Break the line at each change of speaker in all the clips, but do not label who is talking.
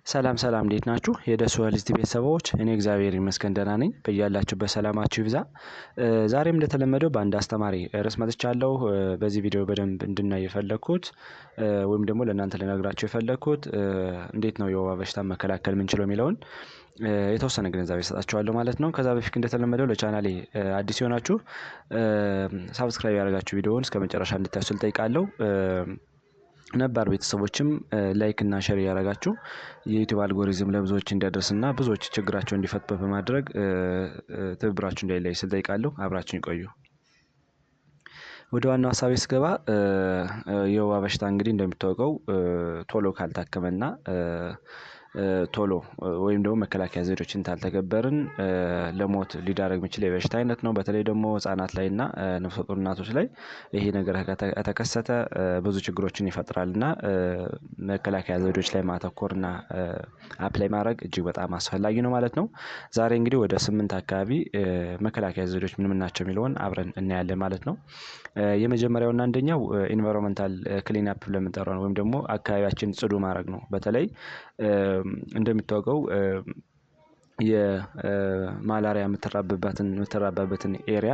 ሰላም ሰላም እንዴት ናችሁ? የደሱ ሄልዝ ቤተሰቦች እኔ እግዚአብሔር ይመስገን ደህና ነኝ። በያላችሁበት ሰላማችሁ ይብዛ። ዛሬም እንደተለመደው በአንድ አስተማሪ ርዕስ መጥቻለሁ። በዚህ ቪዲዮ በደንብ እንድናይ የፈለኩት ወይም ደግሞ ለእናንተ ልነግራችሁ የፈለኩት እንዴት ነው የወባ በሽታ መከላከል የምንችለው የሚለውን የተወሰነ ግንዛቤ እሰጣችኋለሁ ማለት ነው። ከዛ በፊት እንደተለመደው ለቻናሌ አዲስ የሆናችሁ ሳብስክራይብ ያደረጋችሁ ቪዲዮውን እስከመጨረሻ እንድታዩት እጠይቃለሁ። ነባር ቤተሰቦችም ላይክ እና ሼር ያደረጋችሁ የዩቲዩብ አልጎሪዝም ለብዙዎች እንዲያደርስና ብዙዎች ችግራቸው እንዲፈቱ በማድረግ ትብብራችሁ እንዳይለይ ስል እጠይቃለሁ። አብራችሁን ይቆዩ። ወደ ዋናው ሀሳቤ ስገባ የወባ በሽታ እንግዲህ እንደሚታወቀው ቶሎ ካልታከመና ቶሎ ወይም ደግሞ መከላከያ ዘዴዎችን ካልተገበርን ለሞት ሊዳረግ የሚችል የበሽታ አይነት ነው። በተለይ ደግሞ ህጻናት ላይና ነፍሰ ጡር እናቶች ላይ ይሄ ነገር ከተከሰተ ብዙ ችግሮችን ይፈጥራልና መከላከያ ዘዴዎች ላይ ማተኮርና አፕላይ ማድረግ እጅግ በጣም አስፈላጊ ነው ማለት ነው። ዛሬ እንግዲህ ወደ 8 አካባቢ መከላከያ ዘዴዎች ምን ምን ናቸው የሚለውን አብረን እናያለን ማለት ነው። የመጀመሪያውና አንደኛው ኢንቫይሮንመንታል ክሊን አፕ ብለን የምንጠራው ነው፣ ወይም ደግሞ አካባቢያችን ጽዱ ማድረግ ነው። በተለይ እንደሚታወቀው የማላሪያ የምትራባበትን ኤሪያ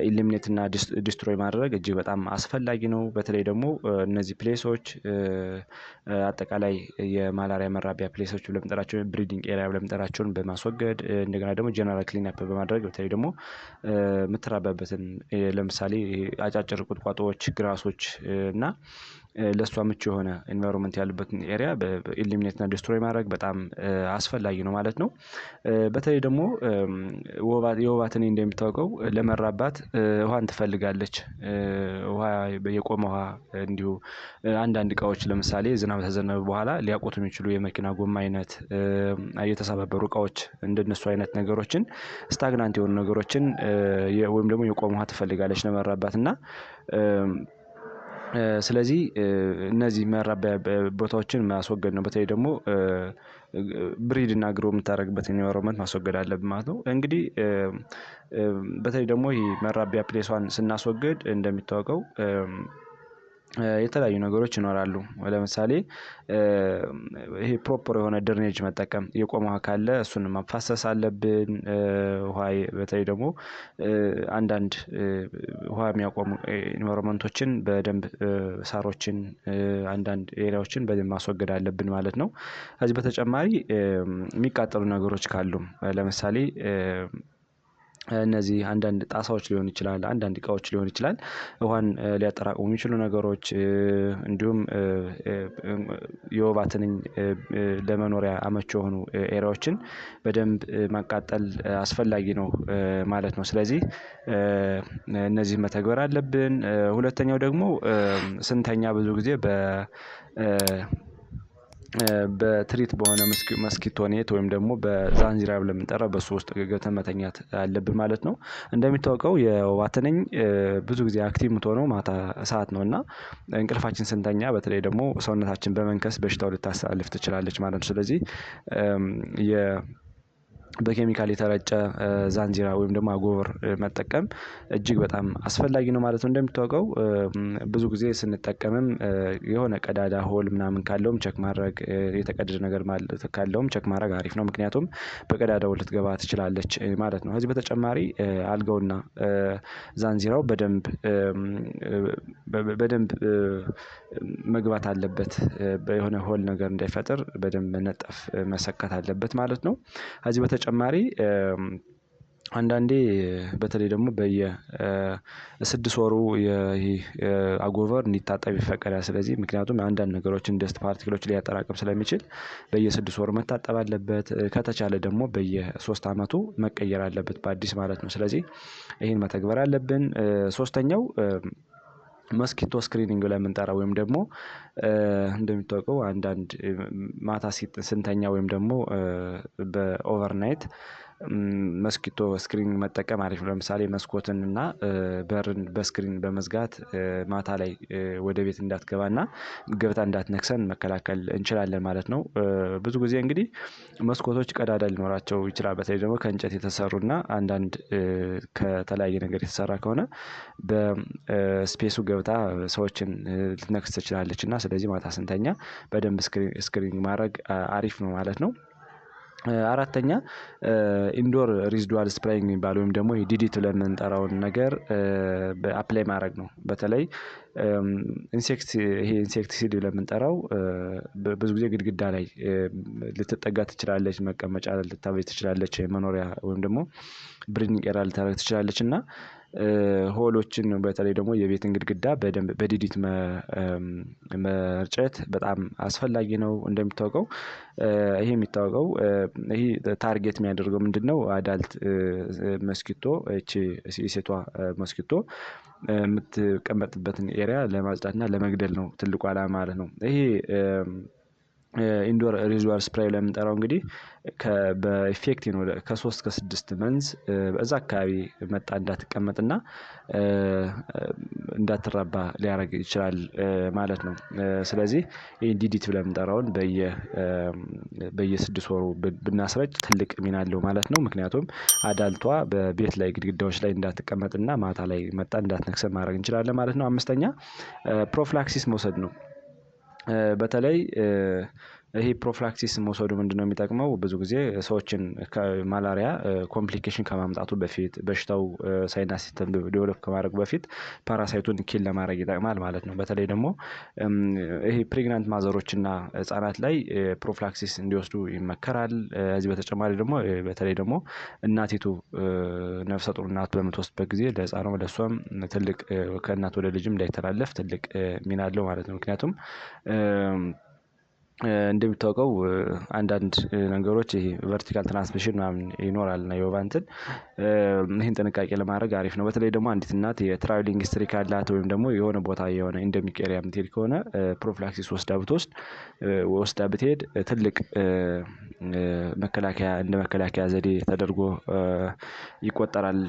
ኢሊሚኔት እና ዲስትሮይ ማድረግ እጅግ በጣም አስፈላጊ ነው። በተለይ ደግሞ እነዚህ ፕሌሶች አጠቃላይ የማላሪያ መራቢያ ፕሌሶች ብለን የምንጠራቸው ብሪዲንግ ኤሪያ ብለን የምንጠራቸውን በማስወገድ እንደገና ደግሞ ጀነራል ክሊን አፕ በማድረግ በተለይ ደግሞ የምትራባበትን ለምሳሌ አጫጭር ቁጥቋጦዎች፣ ግራሶች እና ለሷ ምቹ የሆነ ኤንቫይሮንመንት ያለበትን ኤሪያ በኢሊሚኔት እና ዲስትሮይ ማድረግ በጣም አስፈላጊ ነው ማለት ነው። በተለይ ደግሞ የወባ ትንኝ እንደሚታወቀው ለመራባት ውሃን ትፈልጋለች። ውሃ የቆመ ውሃ እንዲሁ አንዳንድ እቃዎች ለምሳሌ ዝናብ ተዘነበ በኋላ ሊያቆቱ የሚችሉ የመኪና ጎማ አይነት የተሰባበሩ እቃዎች እንደነሱ አይነት ነገሮችን ስታግናንት የሆኑ ነገሮችን ወይም ደግሞ የቆመ ውሃ ትፈልጋለች ለመራባት እና ስለዚህ እነዚህ መራቢያ ቦታዎችን ማስወገድ ነው። በተለይ ደግሞ ብሪድ እና ግሮ የምታደርግበት ኢንቫይሮንመንት ማስወገድ አለብን ማለት ነው። እንግዲህ በተለይ ደግሞ ይሄ መራቢያ ፕሌሷን ስናስወግድ እንደሚታወቀው የተለያዩ ነገሮች ይኖራሉ። ለምሳሌ ይሄ ፕሮፐር የሆነ ድሬኔጅ መጠቀም፣ የቆመ ውሃ ካለ እሱን ማፋሰስ አለብን። ውሃ በተለይ ደግሞ አንዳንድ ውሃ የሚያቆሙ ኢንቫይሮንመንቶችን በደንብ ሳሮችን አንዳንድ ኤሪያዎችን በደንብ ማስወገድ አለብን ማለት ነው። ከዚህ በተጨማሪ የሚቃጠሉ ነገሮች ካሉ ለምሳሌ እነዚህ አንዳንድ ጣሳዎች ሊሆን ይችላል፣ አንዳንድ እቃዎች ሊሆን ይችላል፣ ውሃን ሊያጠራቅሙ የሚችሉ ነገሮች እንዲሁም የወባ ትንኝ ለመኖሪያ አመቺ የሆኑ ኤሪያዎችን በደንብ ማቃጠል አስፈላጊ ነው ማለት ነው። ስለዚህ እነዚህ መተግበር አለብን። ሁለተኛው ደግሞ ስንተኛ ብዙ ጊዜ በትሪት በሆነ መስኪቶ ኔት ወይም ደግሞ በዛንዚራ ብለን የምንጠራው በሱ ውስጥ ገብተን መተኛት አለብን ማለት ነው። እንደሚታወቀው የወባ ትንኝ ብዙ ጊዜ አክቲቭ የምትሆነው ማታ ሰዓት ነው እና እንቅልፋችን ስንተኛ በተለይ ደግሞ ሰውነታችን በመንከስ በሽታው ልታስተላልፍ ትችላለች ማለት ነው። ስለዚህ በኬሚካል የተረጨ ዛንዚራ ወይም ደግሞ አጎበር መጠቀም እጅግ በጣም አስፈላጊ ነው ማለት ነው። እንደሚታወቀው ብዙ ጊዜ ስንጠቀምም የሆነ ቀዳዳ ሆል ምናምን ካለውም ቸክ ማድረግ፣ የተቀደደ ነገር ማለት ካለውም ቸክ ማድረግ አሪፍ ነው። ምክንያቱም በቀዳዳው ልትገባ ትችላለች ማለት ነው። ከዚህ በተጨማሪ አልጋውና ዛንዚራው በደንብ መግባት አለበት። የሆነ ሆል ነገር እንዳይፈጥር በደንብ መነጠፍ መሰካት አለበት ማለት ነው። ከዚህ በተጨማሪ አንዳንዴ በተለይ ደግሞ በየ6 ወሩ ይሄ አጎበር እንዲታጠብ ይፈቀዳል። ስለዚህ ምክንያቱም አንዳንድ ነገሮችን ደስት ፓርቲክሎች ሊያጠራቅም ስለሚችል በየ6 ወሩ መታጠብ አለበት። ከተቻለ ደግሞ በየ3 አመቱ መቀየር አለበት በአዲስ ማለት ነው። ስለዚህ ይሄን መተግበር አለብን። ሶስተኛው መስኪቶ ስክሪኒንግ ላይ የምንጠራው ወይም ደግሞ እንደሚታወቀው አንዳንድ ማታ ስንተኛ ወይም ደግሞ በኦቨርናይት መስኪቶ ስክሪን መጠቀም አሪፍ ነው። ለምሳሌ መስኮትን እና በርን በስክሪን በመዝጋት ማታ ላይ ወደ ቤት እንዳትገባና ገብታ እንዳትነክሰን መከላከል እንችላለን ማለት ነው። ብዙ ጊዜ እንግዲህ መስኮቶች ቀዳዳ ሊኖራቸው ይችላል። በተለይ ደግሞ ከእንጨት የተሰሩና አንዳንድ ከተለያየ ነገር የተሰራ ከሆነ በስፔሱ ገብታ ሰዎችን ልትነክስ ትችላለች እና ስለዚህ ማታ ስንተኛ በደንብ ስክሪን ማድረግ አሪፍ ነው ማለት ነው። አራተኛ ኢንዶር ሪዝዱዋል ስፕሬይንግ የሚባለው ወይም ደግሞ ዲዲቲ ብለን የምንጠራውን ነገር አፕላይ ማድረግ ነው። በተለይ ይሄ ኢንሴክቲሲድ ብለን የምንጠራው ብዙ ጊዜ ግድግዳ ላይ ልትጠጋ ትችላለች፣ መቀመጫ ልታበጅ ትችላለች፣ መኖሪያ ወይም ደግሞ ብሪዲንግ ኤሪያ ልታደርግ ትችላለች እና ሆሎችን በተለይ ደግሞ የቤትን ግድግዳ በደንብ በዲዲት መርጨት በጣም አስፈላጊ ነው። እንደሚታወቀው ይሄ የሚታወቀው ይሄ ታርጌት የሚያደርገው ምንድነው? አዳልት መስኪቶ እቺ የሴቷ መስኪቶ የምትቀመጥበትን ኤሪያ ለማጽዳትና ለመግደል ነው ትልቁ ዓላማ ማለት ነው። ይሄ ኢንዶር ሪዝዋል ስፕራይ ላይ የምንጠራው እንግዲህ በኢፌክት ነው። ከ3 እስከ 6 መንዝ በዛ አካባቢ መጣ እንዳትቀመጥና እንዳትራባ ሊያደርግ ይችላል ማለት ነው። ስለዚህ ይሄን ዲዲቲ ብለን የምንጠራውን በየ6 ወሩ ብናስረጭ ትልቅ ሚና አለው ማለት ነው። ምክንያቱም አዳልቷ በቤት ላይ ግድግዳዎች ላይ እንዳትቀመጥና ማታ ላይ መጣ እንዳትነክሰን ማድረግ እንችላለን ማለት ነው። አምስተኛ ፕሮፍላክሲስ መውሰድ ነው። በተለይ ይሄ ፕሮፍላክሲስ መውሰዱ ምንድነው የሚጠቅመው? ብዙ ጊዜ ሰዎችን ከማላሪያ ኮምፕሊኬሽን ከማምጣቱ በፊት በሽታው ሳይነስ ሲስተም ዴቨሎፕ ከማድረጉ በፊት ፓራሳይቱን ኪል ለማድረግ ይጠቅማል ማለት ነው። በተለይ ደግሞ ይሄ ፕሬግናንት ማዘሮች እና ህጻናት ላይ ፕሮፍላክሲስ እንዲወስዱ ይመከራል። ከዚህ በተጨማሪ ደግሞ በተለይ ደግሞ እናቲቱ ነፍሰ ጡር እናት በምትወስድበት ጊዜ ለህፃኗ ለሷም ትልቅ ከእናት ወደ ልጅም እንዳይተላለፍ ትልቅ ሚና አለው ማለት ነው። ምክንያቱም እንደሚታወቀው አንዳንድ ነገሮች ይሄ ቨርቲካል ትራንስሚሽን ምናምን ይኖራል እና የወባ እንትን ይሄን ጥንቃቄ ለማድረግ አሪፍ ነው። በተለይ ደግሞ አንዲት እናት የትራቭሊንግ ሂስትሪ ካላት ወይም ደግሞ የሆነ ቦታ የሆነ ኢንደሚክ ኤሪያ የምትሄድ ከሆነ ፕሮፍላክሲስ ወስዳ ብትሄድ ትልቅ መከላከያ እንደ መከላከያ ዘዴ ተደርጎ ይቆጠራል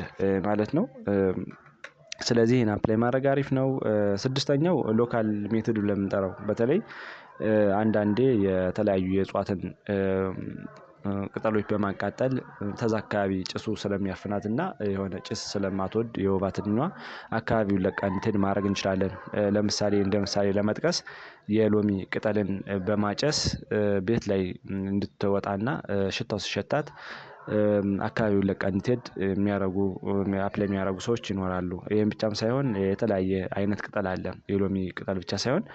ማለት ነው። ስለዚህ ይሄን አፕላይ ማድረግ አሪፍ ነው። ስድስተኛው ሎካል ሜቶድ ብለን የምንጠራው በተለይ አንዳንዴ የተለያዩ የእጽዋትን ቅጠሎች በማቃጠል ከዛ አካባቢ ጭሱ ስለሚያፍናትና የሆነ ጭስ ስለማትወድ የወባ ትንኟ አካባቢውን ለቃ እንድትሄድ ማድረግ እንችላለን። ለምሳሌ እንደ ምሳሌ ለመጥቀስ የሎሚ ቅጠልን በማጨስ ቤት ላይ እንድትወጣና ሽታው ሲሸታት አካባቢውን ለቃ እንድትሄድ አፕላይ የሚያደርጉ ሰዎች ይኖራሉ። ይሄን ብቻም ሳይሆን የተለያየ አይነት ቅጠል አለ። የሎሚ ቅጠል ብቻ ሳይሆን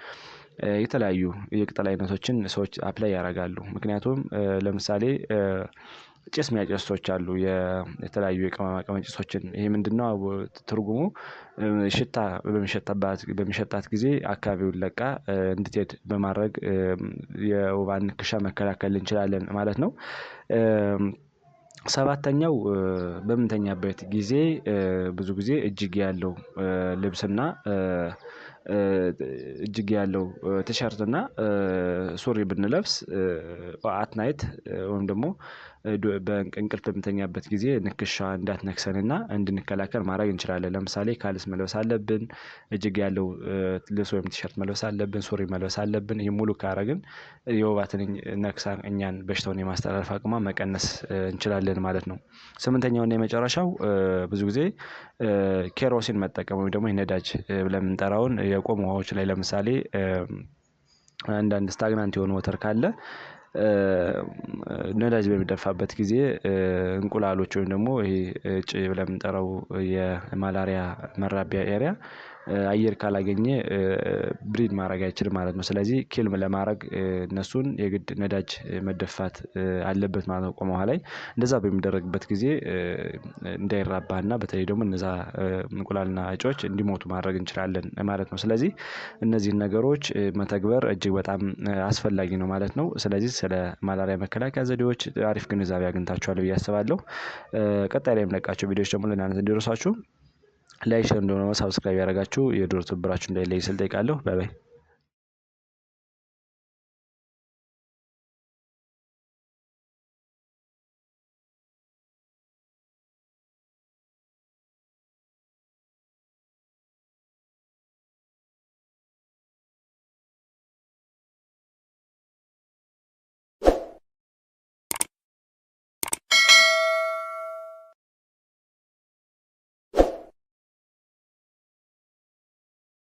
የተለያዩ የቅጠል አይነቶችን ሰዎች አፕላይ ያደርጋሉ። ምክንያቱም ለምሳሌ ጭስ የሚያጨሱ ሰዎች አሉ። የተለያዩ የቅመማ ቅመም ጭሶችን ይሄ ምንድነው ትርጉሙ? ሽታ በሚሸታት ጊዜ አካባቢውን ለቃ እንድትሄድ በማድረግ የወባን ንክሻ መከላከል እንችላለን ማለት ነው። ሰባተኛው በምንተኛበት ጊዜ ብዙ ጊዜ እጅጌ ያለው ልብስና እጅጌ ያለው ቲሸርት እና ሱሪ ብንለብስ አት ናይት ወይም ደግሞ በእንቅልፍ በምንተኛበት ጊዜ ንክሻ እንዳትነክሰንና እንድንከላከል ማድረግ እንችላለን። ለምሳሌ ካልስ መልበስ አለብን፣ እጅጌ ያለው ልብስ ወይም ቲሸርት መልበስ አለብን፣ ሱሪ መልበስ አለብን። ይሄ ሙሉ ካደረግን የወባ ትንኝ ነክሳ እኛን በሽታውን የማስተላለፍ አቅሟ መቀነስ እንችላለን ማለት ነው። ስምንተኛው እና የመጨረሻው ብዙ ጊዜ ኬሮሲን መጠቀም ወይም ደግሞ ነዳጅ ብለን የምንጠራውን የቆሙ ውሃዎች ላይ ለምሳሌ አንዳንድ ስታግናንት የሆነ ወተር ካለ ነዳጅ በሚደፋበት ጊዜ እንቁላሎች ወይም ደግሞ ይሄ እጭ ብለን የምንጠራው የማላሪያ መራቢያ ኤሪያ አየር ካላገኘ ብሪድ ማድረግ አይችልም ማለት ነው። ስለዚህ ኪልም ለማድረግ እነሱን የግድ ነዳጅ መደፋት አለበት ማለት ነው። ቆመ ውሃ ላይ እንደዛ በሚደረግበት ጊዜ እንዳይራባና በተለይ ደግሞ እነዛ እንቁላልና እጮች እንዲሞቱ ማድረግ እንችላለን ማለት ነው። ስለዚህ እነዚህን ነገሮች መተግበር እጅግ በጣም አስፈላጊ ነው ማለት ነው። ስለዚህ ስለ ማላሪያ መከላከያ ዘዴዎች አሪፍ ግንዛቤ አግኝታችኋል ብዬ አስባለሁ። ቀጣይ ላይ የምለቃቸው ቪዲዮዎች ደግሞ ለእናንተ እንዲደርሷችሁ ላይክ፣ ሼር፣ እንደሆነ ሰብስክራይብ ያደረጋችሁ የድሮ ትብብራችሁ እንዳይለይ ስል ጠይቃለሁ። ባይ ባይ።